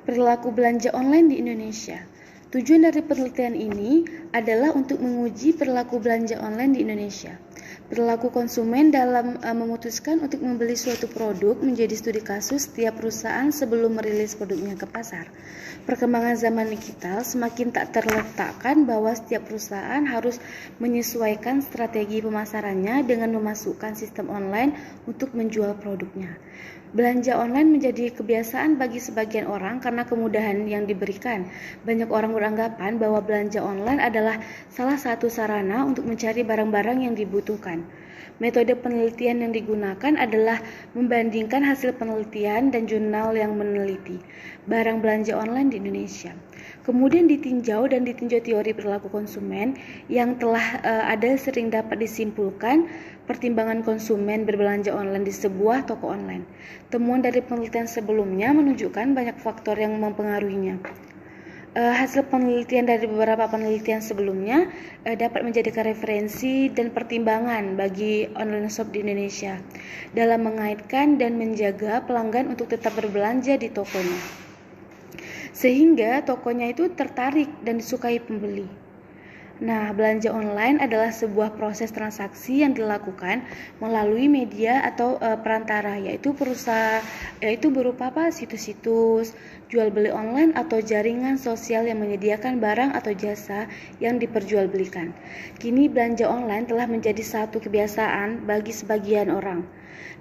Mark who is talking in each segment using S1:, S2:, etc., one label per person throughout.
S1: Perilaku belanja online di Indonesia. Tujuan dari penelitian ini adalah untuk menguji perilaku belanja online di Indonesia. Perilaku konsumen dalam memutuskan untuk membeli suatu produk menjadi studi kasus setiap perusahaan sebelum merilis produknya ke pasar. Perkembangan zaman digital semakin tak terletakkan bahwa setiap perusahaan harus menyesuaikan strategi pemasarannya dengan memasukkan sistem online untuk menjual produknya. Belanja online menjadi kebiasaan bagi sebagian orang karena kemudahan yang diberikan. Banyak orang beranggapan bahwa belanja online adalah salah satu sarana untuk mencari barang-barang yang dibutuhkan. Metode penelitian yang digunakan adalah membandingkan hasil penelitian dan jurnal yang meneliti barang belanja online di Indonesia. Kemudian ditinjau teori perilaku konsumen yang telah ada sering dapat disimpulkan pertimbangan konsumen berbelanja online di sebuah toko online. Temuan dari penelitian sebelumnya menunjukkan banyak faktor yang mempengaruhinya. Hasil penelitian dari beberapa penelitian sebelumnya dapat menjadikan referensi dan pertimbangan bagi online shop di Indonesia dalam mengaitkan dan menjaga pelanggan untuk tetap berbelanja di tokonya, sehingga tokonya itu tertarik dan disukai pembeli. Nah, belanja online adalah sebuah proses transaksi yang dilakukan melalui media atau perantara, yaitu berupa situs-situs, jual beli online atau jaringan sosial yang menyediakan barang atau jasa yang diperjualbelikan. Kini belanja online telah menjadi satu kebiasaan bagi sebagian orang.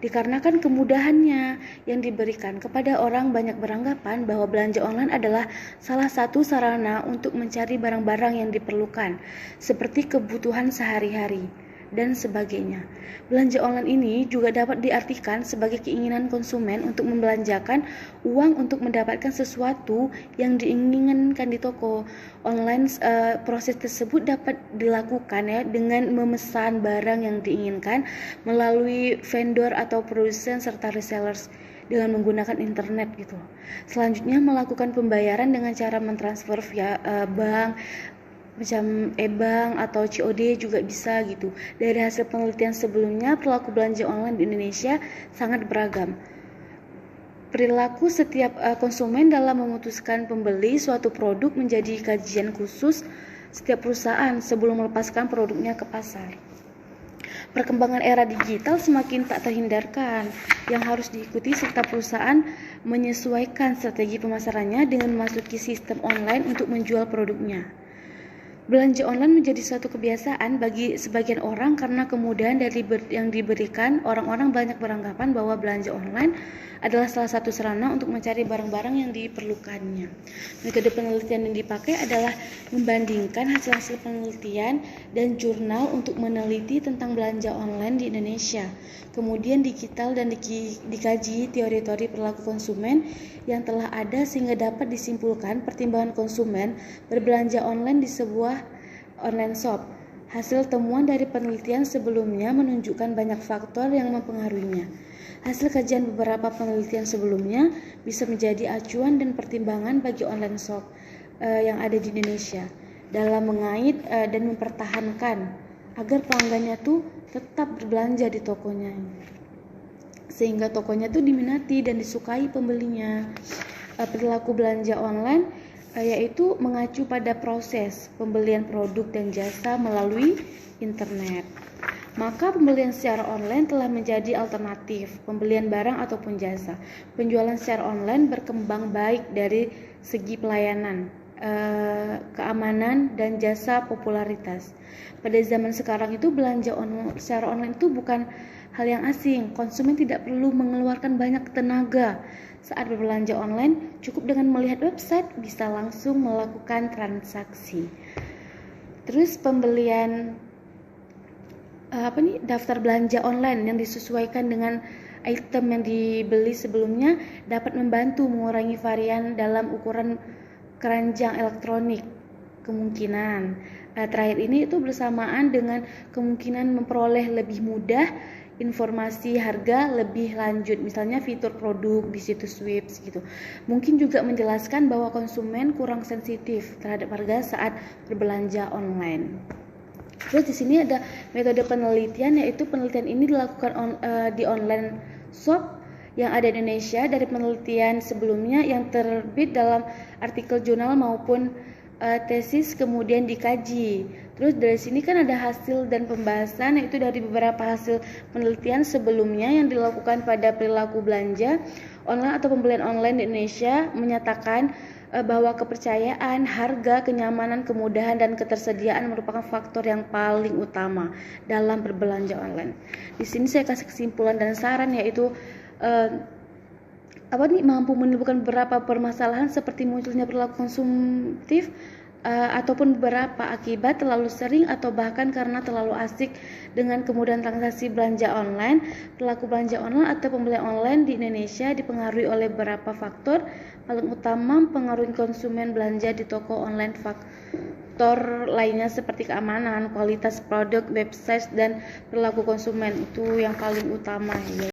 S1: Dikarenakan kemudahannya yang diberikan kepada orang, banyak beranggapan bahwa belanja online adalah salah satu sarana untuk mencari barang-barang yang diperlukan, seperti kebutuhan sehari-hari dan sebagainya. Belanja online ini juga dapat diartikan sebagai keinginan konsumen untuk membelanjakan uang untuk mendapatkan sesuatu yang diinginkan di toko online. Proses tersebut dapat dilakukan dengan memesan barang yang diinginkan melalui vendor atau produsen serta resellers dengan menggunakan internet gitu. Selanjutnya melakukan pembayaran dengan cara mentransfer via bank, macam e-bank atau COD juga bisa gitu. Dari hasil penelitian sebelumnya, perilaku belanja online di Indonesia sangat beragam. Perilaku setiap konsumen dalam memutuskan pembeli suatu produk menjadi kajian khusus setiap perusahaan sebelum melepaskan produknya ke pasar. Perkembangan era digital semakin tak terhindarkan yang harus diikuti serta perusahaan menyesuaikan strategi pemasarannya dengan memasuki sistem online untuk menjual produknya. Belanja online menjadi suatu kebiasaan bagi sebagian orang karena kemudahan yang diberikan. Orang-orang banyak beranggapan bahwa belanja online adalah salah satu sarana untuk mencari barang-barang yang diperlukannya. Metode penelitian yang dipakai adalah membandingkan hasil-hasil penelitian dan jurnal untuk meneliti tentang belanja online di Indonesia. Kemudian digital dan dikaji teori-teori perilaku konsumen yang telah ada sehingga dapat disimpulkan pertimbangan konsumen berbelanja online di sebuah online shop. Hasil temuan dari penelitian sebelumnya menunjukkan banyak faktor yang mempengaruhinya. Hasil kajian beberapa penelitian sebelumnya bisa menjadi acuan dan pertimbangan bagi online shop yang ada di Indonesia dalam mengait dan mempertahankan agar pelanggannya tuh tetap berbelanja di tokonya, sehingga tokonya tuh diminati dan disukai pembelinya. Perilaku belanja online yaitu mengacu pada proses pembelian produk dan jasa melalui internet. Maka pembelian secara online telah menjadi alternatif pembelian barang ataupun jasa. Penjualan secara online berkembang baik dari segi pelayanan, keamanan, dan jasa popularitas. Pada zaman sekarang itu belanja secara online itu bukan hal yang asing. Konsumen tidak perlu mengeluarkan banyak tenaga saat berbelanja online, cukup dengan melihat website bisa langsung melakukan transaksi. Terus pembelian daftar belanja online yang disesuaikan dengan item yang dibeli sebelumnya dapat membantu mengurangi varian dalam ukuran keranjang elektronik. Kemungkinan terakhir ini itu bersamaan dengan kemungkinan memperoleh lebih mudah informasi harga lebih lanjut, misalnya fitur produk di situs web gitu. Mungkin juga menjelaskan bahwa konsumen kurang sensitif terhadap harga saat berbelanja online. Terus di sini ada metode penelitian, yaitu penelitian ini dilakukan di online shop yang ada di Indonesia dari penelitian sebelumnya yang terbit dalam artikel jurnal maupun tesis kemudian dikaji. Terus dari sini kan ada hasil dan pembahasan, yaitu dari beberapa hasil penelitian sebelumnya yang dilakukan pada perilaku belanja online atau pembelian online di Indonesia menyatakan bahwa kepercayaan, harga, kenyamanan, kemudahan, dan ketersediaan merupakan faktor yang paling utama dalam berbelanja online. Di sini saya kasih kesimpulan dan saran, yaitu mampu menimbulkan beberapa permasalahan seperti munculnya perilaku konsumtif ataupun beberapa akibat terlalu sering atau bahkan karena terlalu asik dengan kemudahan transaksi belanja online. Perilaku belanja online atau pembelian online di Indonesia dipengaruhi oleh beberapa faktor. Paling utama mempengaruhi konsumen belanja di toko online. Faktor lainnya seperti keamanan, kualitas produk, website, dan perilaku konsumen itu yang paling utama ya.